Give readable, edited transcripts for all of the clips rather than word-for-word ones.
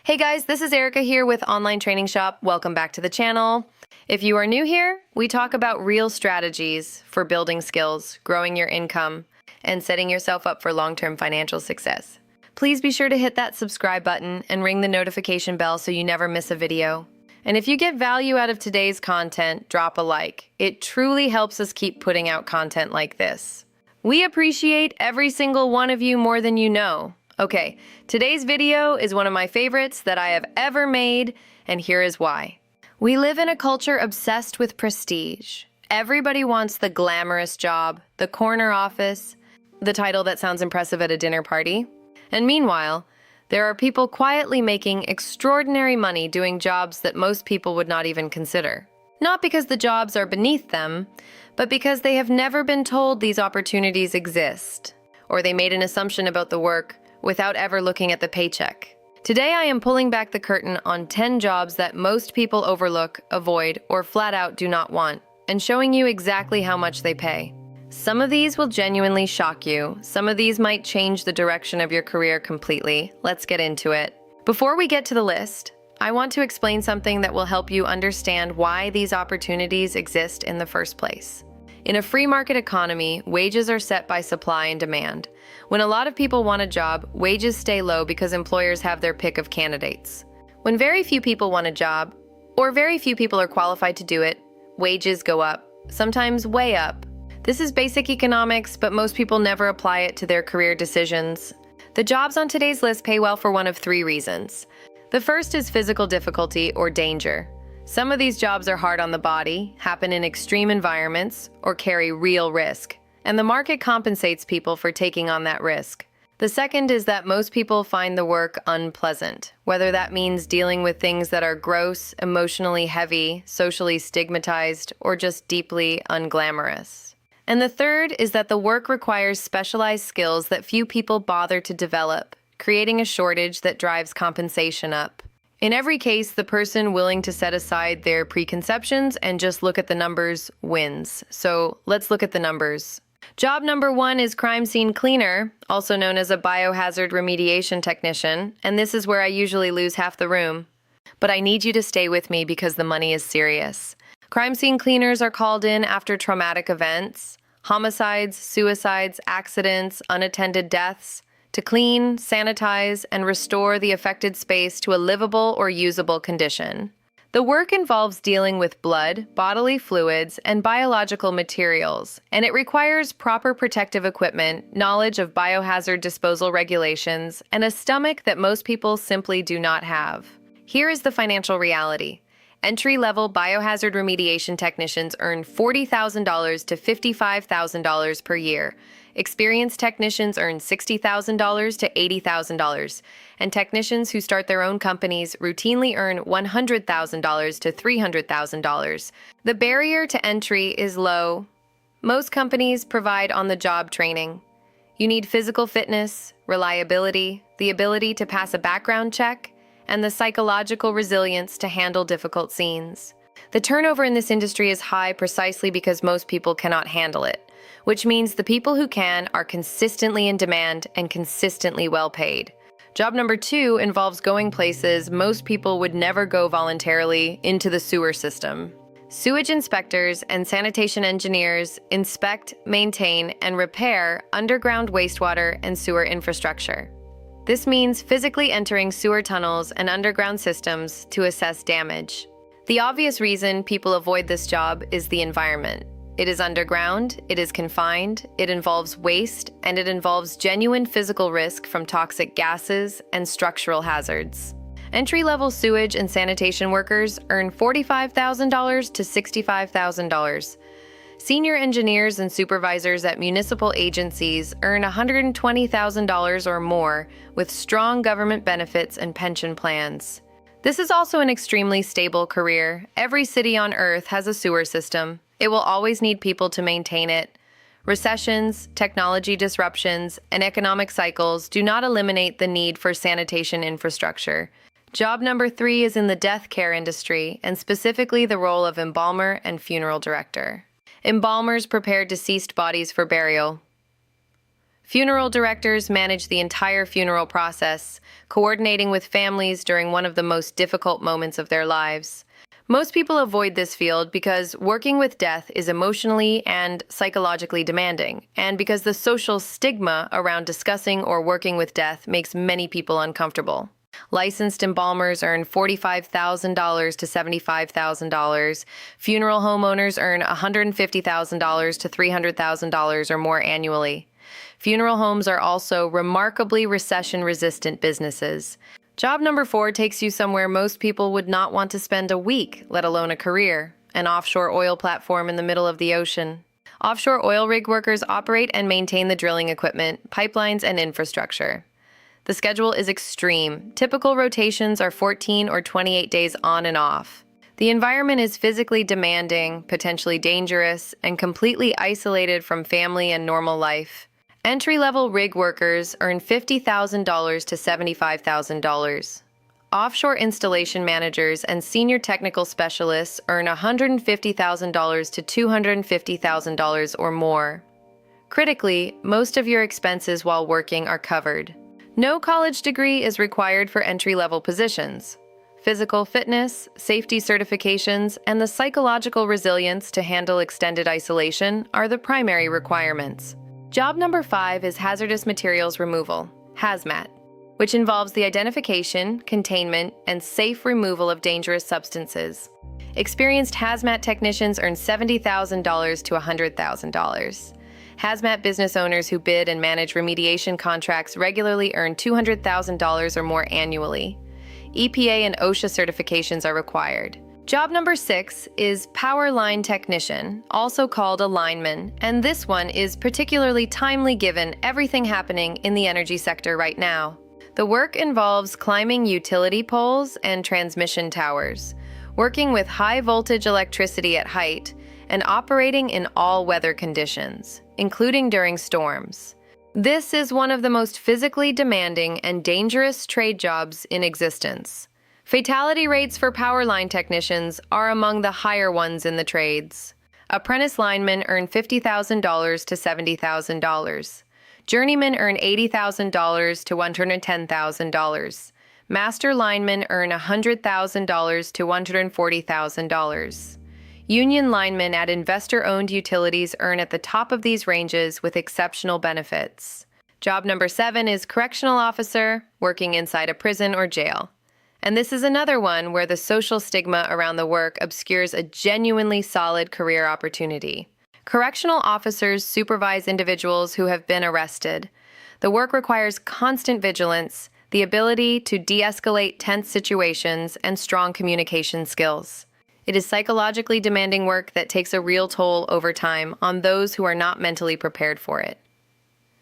Hey guys, this is Erica here with Online Training Shop. Welcome back to the channel. If you are new here, we talk about real strategies for building skills, growing your income, and setting yourself up for long-term financial success. Please be sure to hit that subscribe button and ring the notification bell so you never miss a video. And if you get value out of today's content, drop a like. It truly helps us keep putting out content like this. We appreciate every single one of you more than you know. Okay, today's video is one of my favorites that I have ever made, and here is why. We live in a culture obsessed with prestige. Everybody wants the glamorous job, the corner office, the title that sounds impressive at a dinner party. And meanwhile, there are people quietly making extraordinary money doing jobs that most people would not even consider. Not because the jobs are beneath them, but because they have never been told these opportunities exist, or they made an assumption about the work without ever looking at the paycheck. Today I am pulling back the curtain on 10 jobs that most people overlook, avoid, or flat out do not want, and showing you exactly how much they pay. Some of these will genuinely shock you. Some of these might change the direction of your career completely. Let's get into it. Before we get to the list, I want to explain something that will help you understand why these opportunities exist in the first place. In a free market economy, wages are set by supply and demand. When a lot of people want a job, wages stay low because employers have their pick of candidates. When very few people want a job, or very few people are qualified to do it, wages go up, sometimes way up. This is basic economics, but most people never apply it to their career decisions. The jobs on today's list pay well for one of three reasons. The first is physical difficulty or danger. Some of these jobs are hard on the body, happen in extreme environments, or carry real risk, and the market compensates people for taking on that risk. The second is that most people find the work unpleasant, whether that means dealing with things that are gross, emotionally heavy, socially stigmatized, or just deeply unglamorous. And the third is that the work requires specialized skills that few people bother to develop, creating a shortage that drives compensation up. In every case, the person willing to set aside their preconceptions and just look at the numbers wins. So let's look at the numbers. Job number 1 is crime scene cleaner, also known as a biohazard remediation technician, and this is where I usually lose half the room. But I need you to stay with me because the money is serious. Crime scene cleaners are called in after traumatic events, homicides, suicides, accidents, unattended deaths, to clean, sanitize, and restore the affected space to a livable or usable condition. The work involves dealing with blood, bodily fluids, and biological materials, and it requires proper protective equipment, knowledge of biohazard disposal regulations, and a stomach that most people simply do not have. Here is the financial reality. Entry-level biohazard remediation technicians earn $40,000 to $55,000 per year. Experienced technicians earn $60,000 to $80,000, and technicians who start their own companies routinely earn $100,000 to $300,000. The barrier to entry is low. Most companies provide on-the-job training. You need physical fitness, reliability, the ability to pass a background check, and the psychological resilience to handle difficult scenes. The turnover in this industry is high precisely because most people cannot handle it, which means the people who can are consistently in demand and consistently well paid. Job number 2 involves going places most people would never go voluntarily, into the sewer system. Sewage inspectors and sanitation engineers inspect, maintain, and repair underground wastewater and sewer infrastructure. This means physically entering sewer tunnels and underground systems to assess damage. The obvious reason people avoid this job is the environment. It is underground, it is confined, it involves waste, and it involves genuine physical risk from toxic gases and structural hazards. Entry-level sewage and sanitation workers earn $45,000 to $65,000. Senior engineers and supervisors at municipal agencies earn $120,000 or more with strong government benefits and pension plans. This is also an extremely stable career. Every city on Earth has a sewer system. It will always need people to maintain it. Recessions, technology disruptions, and economic cycles do not eliminate the need for sanitation infrastructure. Job number 3 is in the death care industry, and specifically the role of embalmer and funeral director. Embalmers prepare deceased bodies for burial. Funeral directors manage the entire funeral process, coordinating with families during one of the most difficult moments of their lives. Most people avoid this field because working with death is emotionally and psychologically demanding, and because the social stigma around discussing or working with death makes many people uncomfortable. Licensed embalmers earn $45,000 to $75,000. Funeral homeowners earn $150,000 to $300,000 or more annually. Funeral homes are also remarkably recession-resistant businesses. Job number 4 takes you somewhere most people would not want to spend a week, let alone a career: an offshore oil platform in the middle of the ocean. Offshore oil rig workers operate and maintain the drilling equipment, pipelines, and infrastructure. The schedule is extreme. Typical rotations are 14 or 28 days on and off. The environment is physically demanding, potentially dangerous, and completely isolated from family and normal life. Entry-level rig workers earn $50,000 to $75,000. Offshore installation managers and senior technical specialists earn $150,000 to $250,000 or more. Critically, most of your expenses while working are covered. No college degree is required for entry-level positions. Physical fitness, safety certifications, and the psychological resilience to handle extended isolation are the primary requirements. Job number 5 is hazardous materials removal, HAZMAT, which involves the identification, containment, and safe removal of dangerous substances. Experienced HAZMAT technicians earn $70,000 to $100,000. HAZMAT business owners who bid and manage remediation contracts regularly earn $200,000 or more annually. EPA and OSHA certifications are required. Job number 6 is power line technician, also called a lineman, and this one is particularly timely given everything happening in the energy sector right now. The work involves climbing utility poles and transmission towers, working with high voltage electricity at height, and operating in all weather conditions, including during storms. This is one of the most physically demanding and dangerous trade jobs in existence. Fatality rates for power line technicians are among the higher ones in the trades. Apprentice linemen earn $50,000 to $70,000. Journeymen earn $80,000 to $110,000. Master linemen earn $100,000 to $140,000. Union linemen at investor-owned utilities earn at the top of these ranges with exceptional benefits. Job number 7 is correctional officer, working inside a prison or jail. And this is another one where the social stigma around the work obscures a genuinely solid career opportunity. Correctional officers supervise individuals who have been arrested. The work requires constant vigilance, the ability to de-escalate tense situations, and strong communication skills. It is psychologically demanding work that takes a real toll over time on those who are not mentally prepared for it.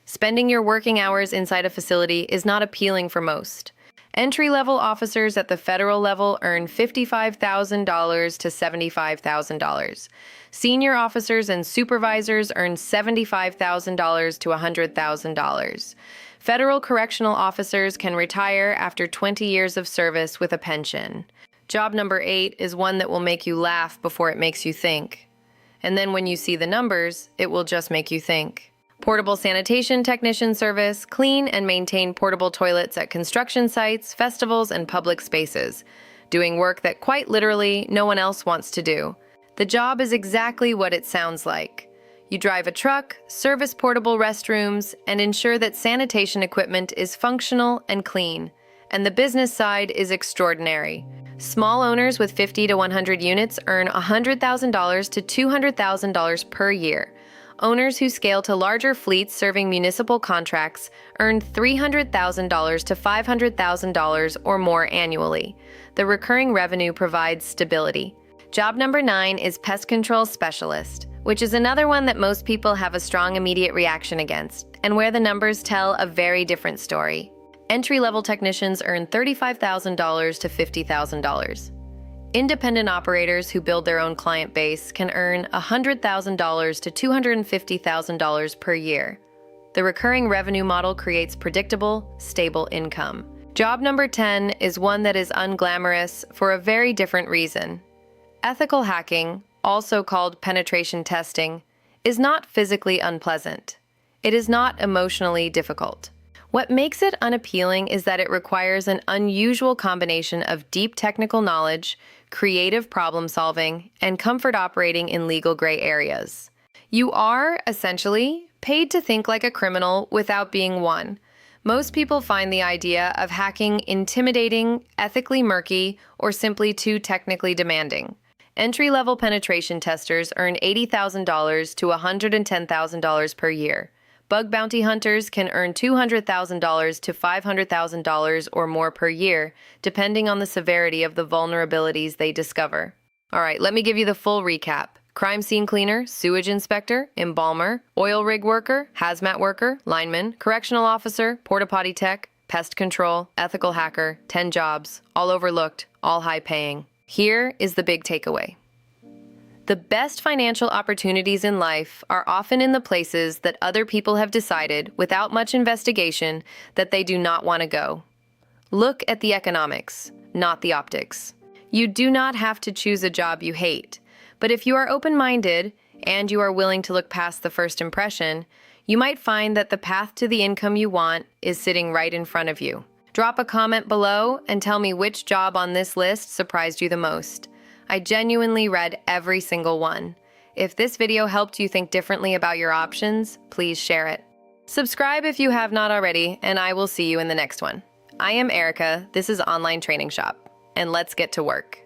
Spending your working hours inside a facility is not appealing for most. Entry-level officers at the federal level earn $55,000 to $75,000. Senior officers and supervisors earn $75,000 to $100,000. Federal correctional officers can retire after 20 years of service with a pension. Job number 8 is one that will make you laugh before it makes you think. And then when you see the numbers, it will just make you think. Portable sanitation technician service, clean and maintain portable toilets at construction sites, festivals, and public spaces, doing work that quite literally no one else wants to do. The job is exactly what it sounds like. You drive a truck, service portable restrooms, and ensure that sanitation equipment is functional and clean. And the business side is extraordinary. Small owners with 50 to 100 units earn $100,000 to $200,000 per year. Owners who scale to larger fleets serving municipal contracts earn $300,000 to $500,000 or more annually. The recurring revenue provides stability. Job number 9 is pest control specialist, which is another one that most people have a strong immediate reaction against, and where the numbers tell a very different story. Entry-level technicians earn $35,000 to $50,000. Independent operators who build their own client base can earn $100,000 to $250,000 per year. The recurring revenue model creates predictable, stable income. Job number 10 is one that is unglamorous for a very different reason. Ethical hacking, also called penetration testing, is not physically unpleasant. It is not emotionally difficult. What makes it unappealing is that it requires an unusual combination of deep technical knowledge, creative problem solving, and comfort operating in legal gray areas. You are, essentially, paid to think like a criminal without being one. Most people find the idea of hacking intimidating, ethically murky, or simply too technically demanding. Entry-level penetration testers earn $80,000 to $110,000 per year. Bug bounty hunters can earn $200,000 to $500,000 or more per year, depending on the severity of the vulnerabilities they discover. All right, let me give you the full recap. Crime scene cleaner, sewage inspector, embalmer, oil rig worker, hazmat worker, lineman, correctional officer, porta potty tech, pest control, ethical hacker, 10 jobs, all overlooked, all high paying. Here is the big takeaway. The best financial opportunities in life are often in the places that other people have decided, without much investigation, that they do not want to go. Look at the economics, not the optics. You do not have to choose a job you hate, but if you are open-minded and you are willing to look past the first impression, you might find that the path to the income you want is sitting right in front of you. Drop a comment below and tell me which job on this list surprised you the most. I genuinely read every single one. If this video helped you think differently about your options, please share it. Subscribe if you have not already, and I will see you in the next one. I am Erica, this is Online Training Shop, and let's get to work.